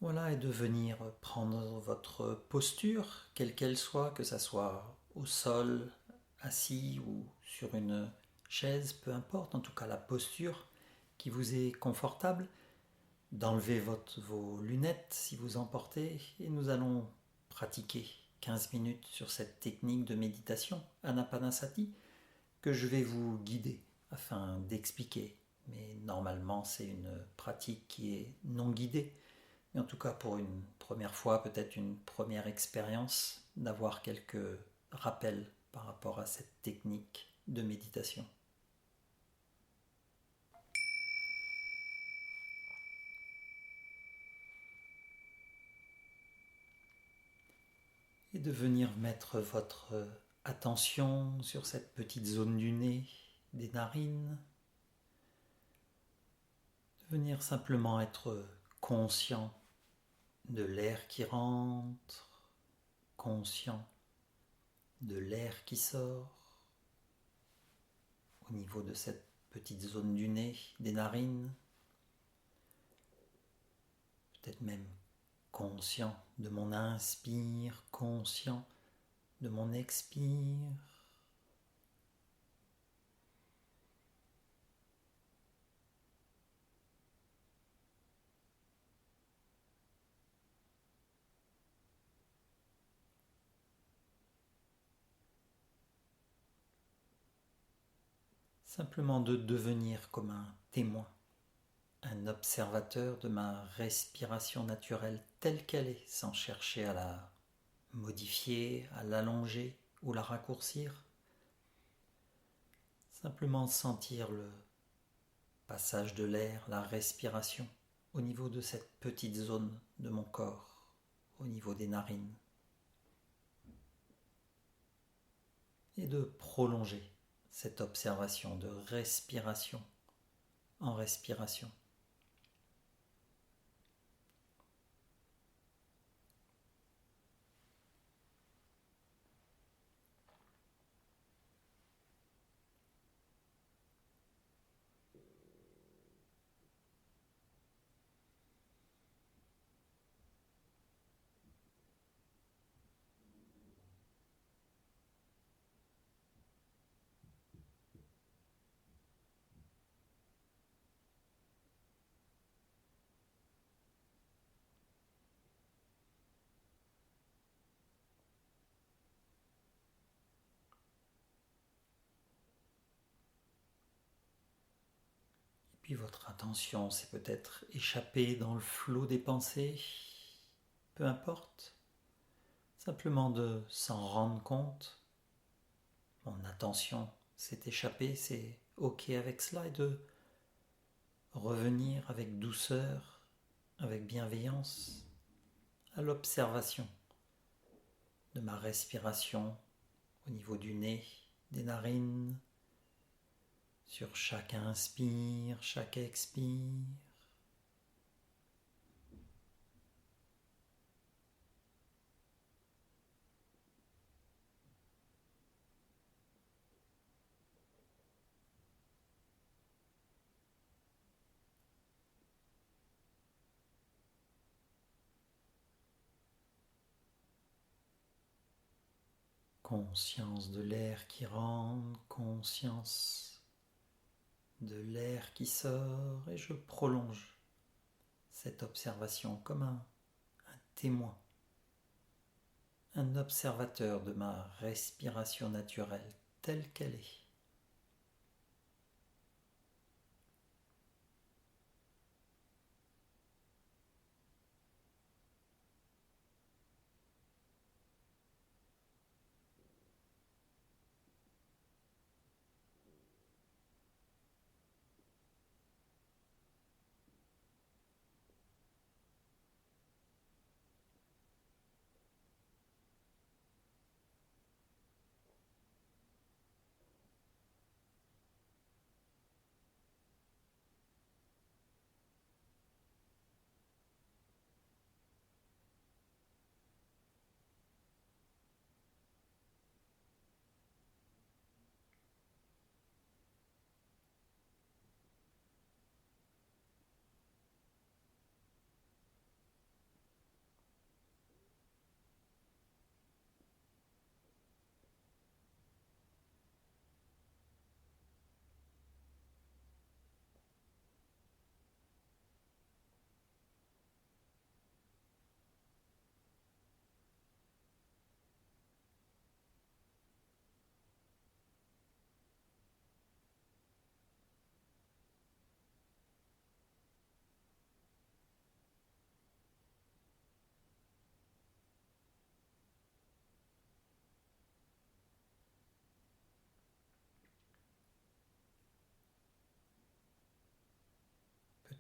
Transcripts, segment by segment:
Voilà, et de venir prendre votre posture, quelle qu'elle soit, que ça soit au sol, assis ou sur une chaise, peu importe, en tout cas la posture qui vous est confortable, d'enlever vos lunettes si vous en portez, et nous allons pratiquer 15 minutes sur cette technique de méditation, Anapanasati, que je vais vous guider afin d'expliquer. Mais normalement, c'est une pratique qui est non guidée. Mais en tout cas, pour une première fois, peut-être une première expérience, d'avoir quelques rappels par rapport à cette technique de méditation. Et de venir mettre votre attention sur cette petite zone du nez, des narines. De venir simplement être conscient de l'air qui rentre, conscient de l'air qui sort au niveau de cette petite zone du nez, des narines, peut-être même conscient de mon inspire, conscient de mon expire. Simplement de devenir comme un témoin, un observateur de ma respiration naturelle telle qu'elle est, sans chercher à la modifier, à l'allonger ou la raccourcir. Simplement sentir le passage de l'air, la respiration au niveau de cette petite zone de mon corps, au niveau des narines, et de prolonger cette observation de respiration en respiration. Puis votre attention s'est peut-être échappée dans le flot des pensées, peu importe, simplement de s'en rendre compte. Mon attention s'est échappée, c'est ok avec cela, et de revenir avec douceur, avec bienveillance, à l'observation de ma respiration au niveau du nez, des narines, sur chaque inspire, chaque expire. Conscience de l'air qui rentre, conscience de l'air qui sort, et je prolonge cette observation comme un témoin, un observateur de ma respiration naturelle telle qu'elle est.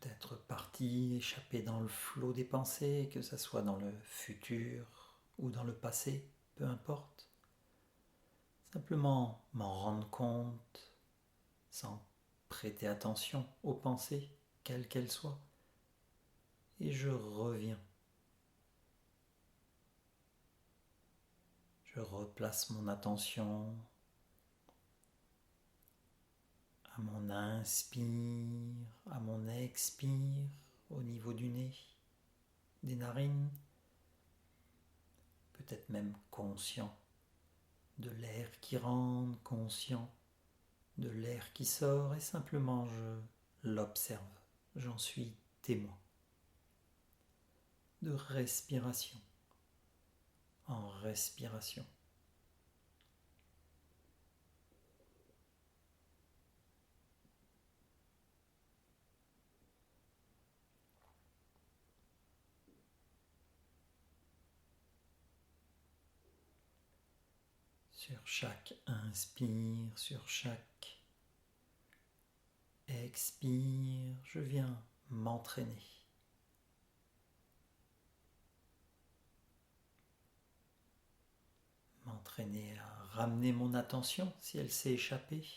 peut-être parti, échappé dans le flot des pensées, que ça soit dans le futur ou dans le passé, peu importe. Simplement m'en rendre compte sans prêter attention aux pensées, quelles qu'elles soient, et je reviens. Je replace mon attention à mon inspire, à mon expire, au niveau du nez, des narines, peut-être même conscient de l'air qui rentre, conscient de l'air qui sort, et simplement je l'observe, j'en suis témoin. De respiration en respiration. Sur chaque inspire, sur chaque expire, je viens m'entraîner. M'entraîner à ramener mon attention, si elle s'est échappée,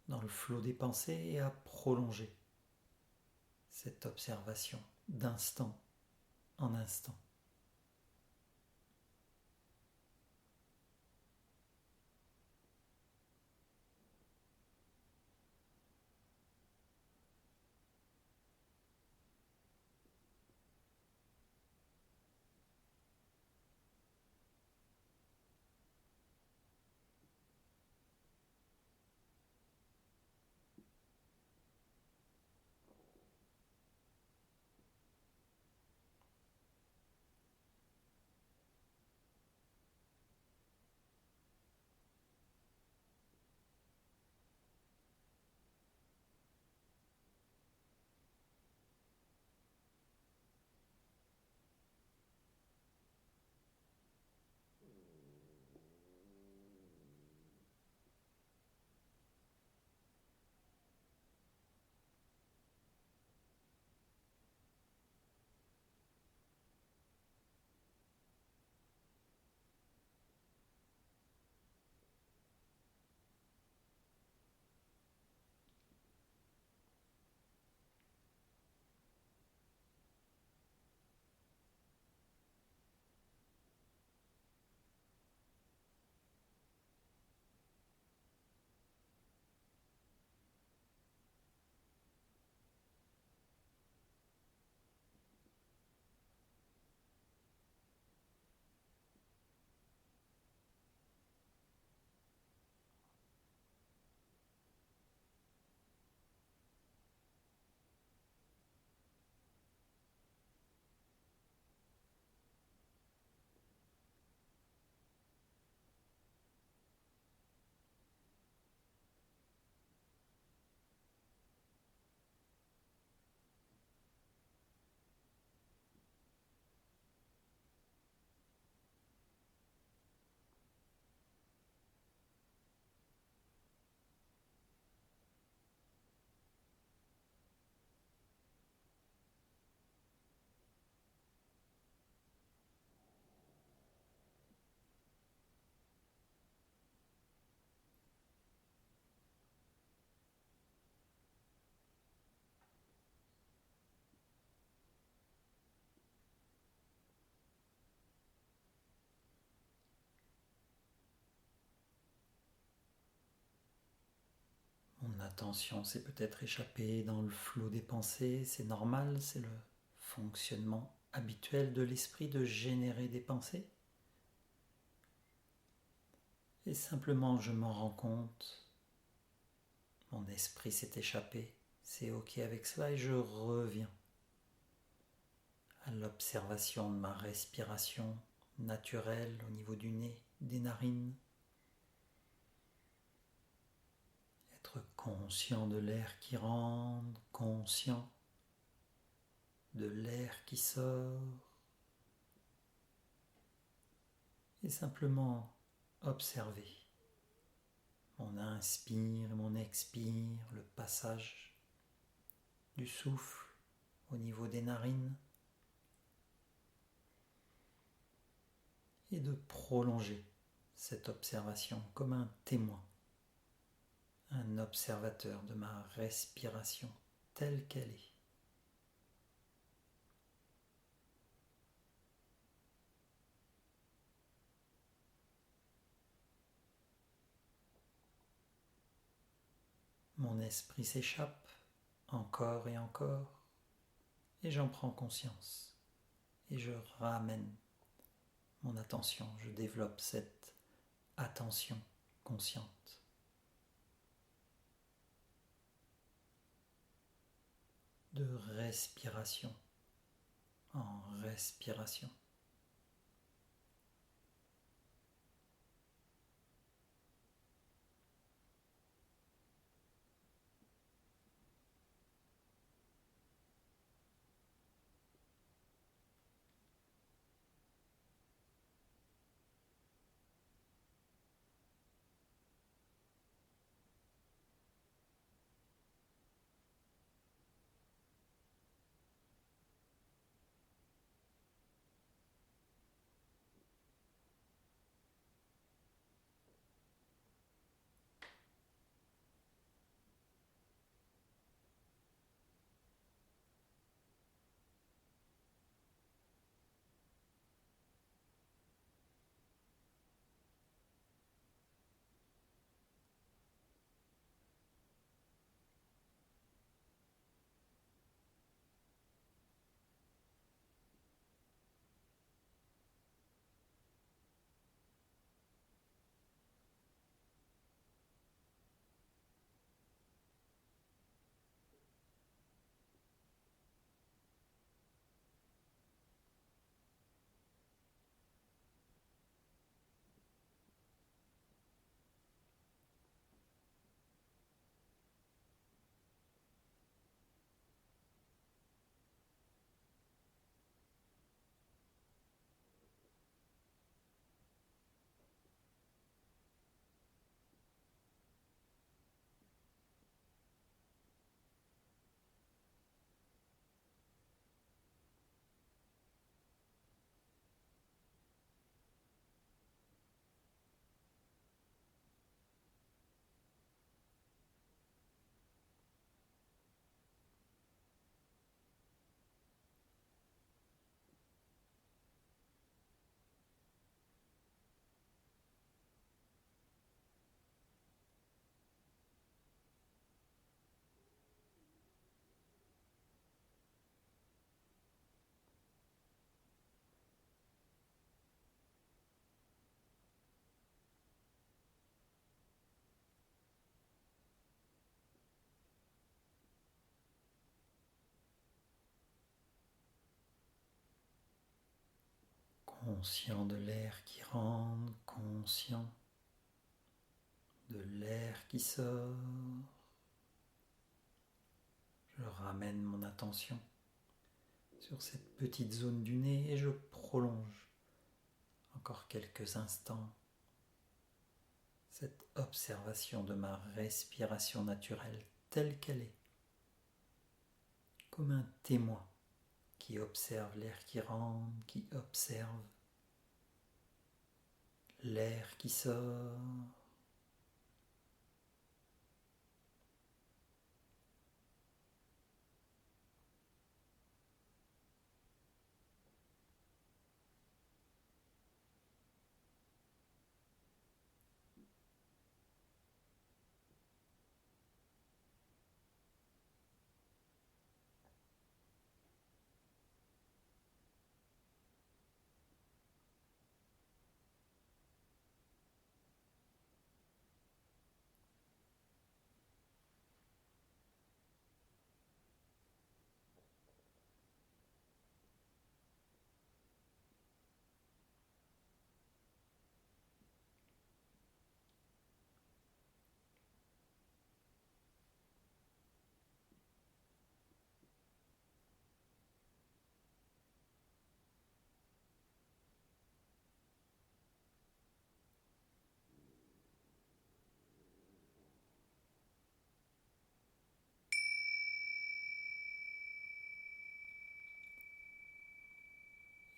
dans le flot des pensées, et à prolonger cette observation d'instant en instant. Mon attention s'est peut-être échappée dans le flot des pensées, c'est normal, c'est le fonctionnement habituel de l'esprit de générer des pensées. Et simplement je m'en rends compte, mon esprit s'est échappé, c'est ok avec cela, et je reviens à l'observation de ma respiration naturelle au niveau du nez, des narines. Être conscient de l'air qui rentre, conscient de l'air qui sort, et simplement observer mon inspire et mon expire, le passage du souffle au niveau des narines et de prolonger cette observation comme un témoin, un observateur de ma respiration telle qu'elle est. Mon esprit s'échappe encore et j'en prends conscience et je ramène mon attention, je développe cette attention consciente. De respiration en respiration. Conscient de l'air qui rentre, conscient de l'air qui sort. Je ramène mon attention sur cette petite zone du nez et je prolonge encore quelques instants cette observation de ma respiration naturelle telle qu'elle est, comme un témoin qui observe l'air qui rentre, qui observe l'air qui sort.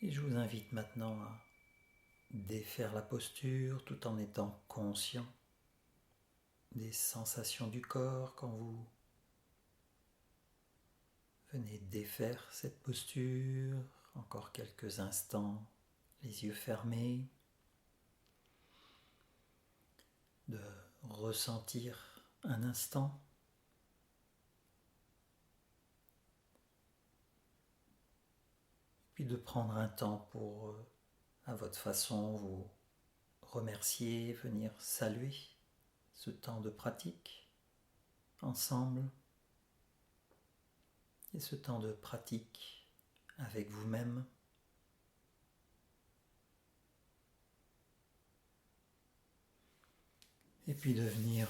Et je vous invite maintenant à défaire la posture tout en étant conscient des sensations du corps quand vous venez défaire cette posture. Encore quelques instants, les yeux fermés, de ressentir un instant, puis de prendre un temps pour, à votre façon, vous remercier, venir saluer ce temps de pratique ensemble et ce temps de pratique avec vous-même. Et puis de venir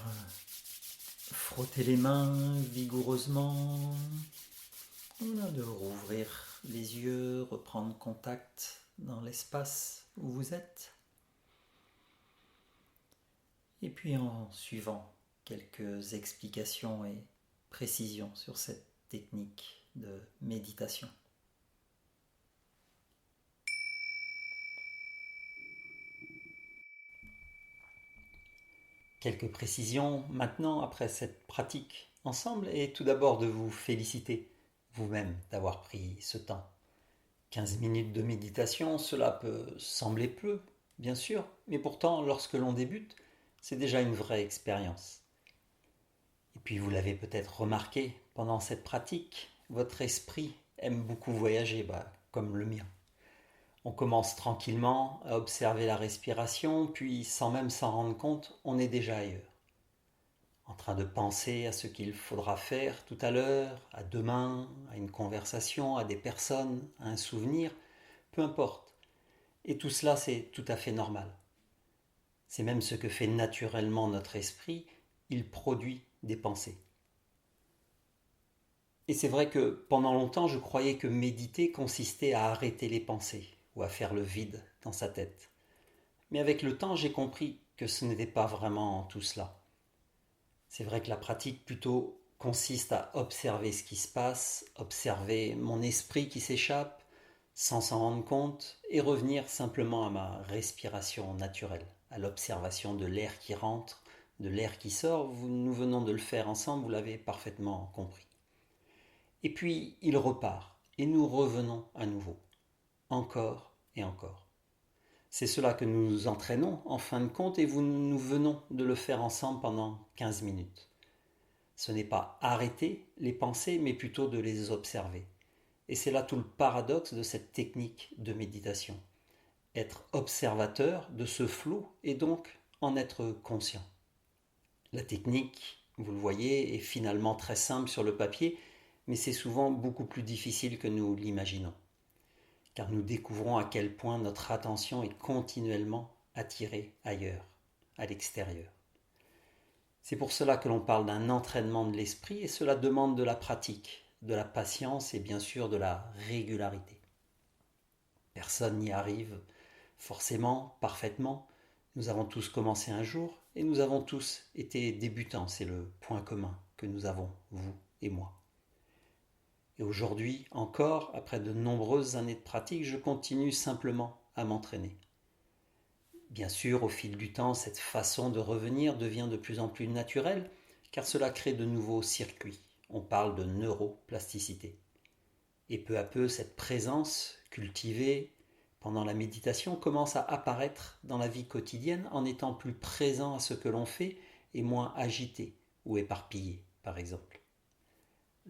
frotter les mains vigoureusement, voilà, de rouvrir les yeux, reprendre contact dans l'espace où vous êtes. Et puis en suivant quelques explications et précisions sur cette technique de méditation. Quelques précisions maintenant après cette pratique ensemble et tout d'abord de vous féliciter vous-même d'avoir pris ce temps. 15 minutes de méditation, cela peut sembler peu, bien sûr, mais pourtant lorsque l'on débute, c'est déjà une vraie expérience. Et puis vous l'avez peut-être remarqué, pendant cette pratique, votre esprit aime beaucoup voyager, comme le mien. On commence tranquillement à observer la respiration, puis sans même s'en rendre compte, on est déjà ailleurs. En train de penser à ce qu'il faudra faire tout à l'heure, à demain, à une conversation, à des personnes, à un souvenir, peu importe. Et tout cela, c'est tout à fait normal. C'est même ce que fait naturellement notre esprit, il produit des pensées. Et c'est vrai que pendant longtemps, je croyais que méditer consistait à arrêter les pensées ou à faire le vide dans sa tête. Mais avec le temps, j'ai compris que ce n'était pas vraiment tout cela. C'est vrai que la pratique plutôt consiste à observer ce qui se passe, observer mon esprit qui s'échappe sans s'en rendre compte et revenir simplement à ma respiration naturelle, à l'observation de l'air qui rentre, de l'air qui sort. Nous venons de le faire ensemble, vous l'avez parfaitement compris. Et puis il repart et nous revenons à nouveau, encore et encore. C'est cela que nous entraînons en fin de compte et nous venons de le faire ensemble pendant 15 minutes. Ce n'est pas arrêter les pensées, mais plutôt de les observer. Et c'est là tout le paradoxe de cette technique de méditation. Être observateur de ce flot et donc en être conscient. La technique, vous le voyez, est finalement très simple sur le papier, mais c'est souvent beaucoup plus difficile que nous l'imaginons. Car nous découvrons à quel point notre attention est continuellement attirée ailleurs, à l'extérieur. C'est pour cela que l'on parle d'un entraînement de l'esprit et cela demande de la pratique, de la patience et bien sûr de la régularité. Personne n'y arrive forcément, parfaitement. Nous avons tous commencé un jour et nous avons tous été débutants, c'est le point commun que nous avons, vous et moi. Et aujourd'hui encore, après de nombreuses années de pratique, je continue simplement à m'entraîner. Bien sûr, au fil du temps, cette façon de revenir devient de plus en plus naturelle, car cela crée de nouveaux circuits. On parle de neuroplasticité. Et peu à peu, cette présence cultivée pendant la méditation commence à apparaître dans la vie quotidienne en étant plus présent à ce que l'on fait et moins agité ou éparpillé, par exemple.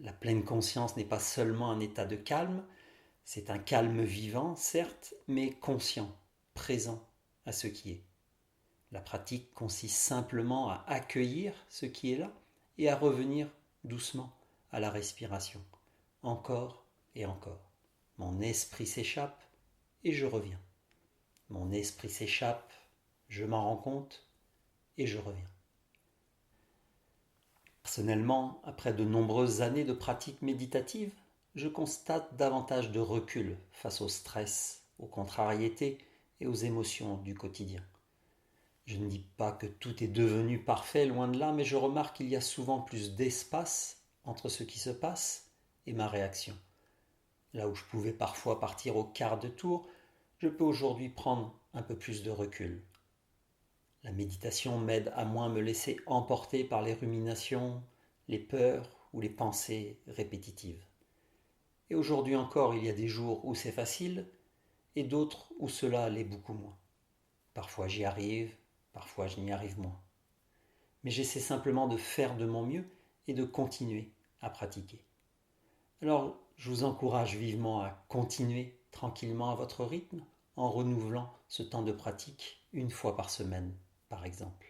La pleine conscience n'est pas seulement un état de calme, c'est un calme vivant, certes, mais conscient, présent à ce qui est. La pratique consiste simplement à accueillir ce qui est là et à revenir doucement à la respiration, encore et encore. Mon esprit s'échappe et je reviens. Mon esprit s'échappe, je m'en rends compte et je reviens. Personnellement, après de nombreuses années de pratique méditative, je constate davantage de recul face au stress, aux contrariétés et aux émotions du quotidien. Je ne dis pas que tout est devenu parfait, loin de là, mais je remarque qu'il y a souvent plus d'espace entre ce qui se passe et ma réaction. Là où je pouvais parfois partir au quart de tour, je peux aujourd'hui prendre un peu plus de recul. La méditation m'aide à moins me laisser emporter par les ruminations, les peurs ou les pensées répétitives. Et aujourd'hui encore, il y a des jours où c'est facile et d'autres où cela l'est beaucoup moins. Parfois j'y arrive, parfois je n'y arrive moins. Mais j'essaie simplement de faire de mon mieux et de continuer à pratiquer. Alors, je vous encourage vivement à continuer tranquillement à votre rythme en renouvelant ce temps de pratique une fois par semaine, par exemple.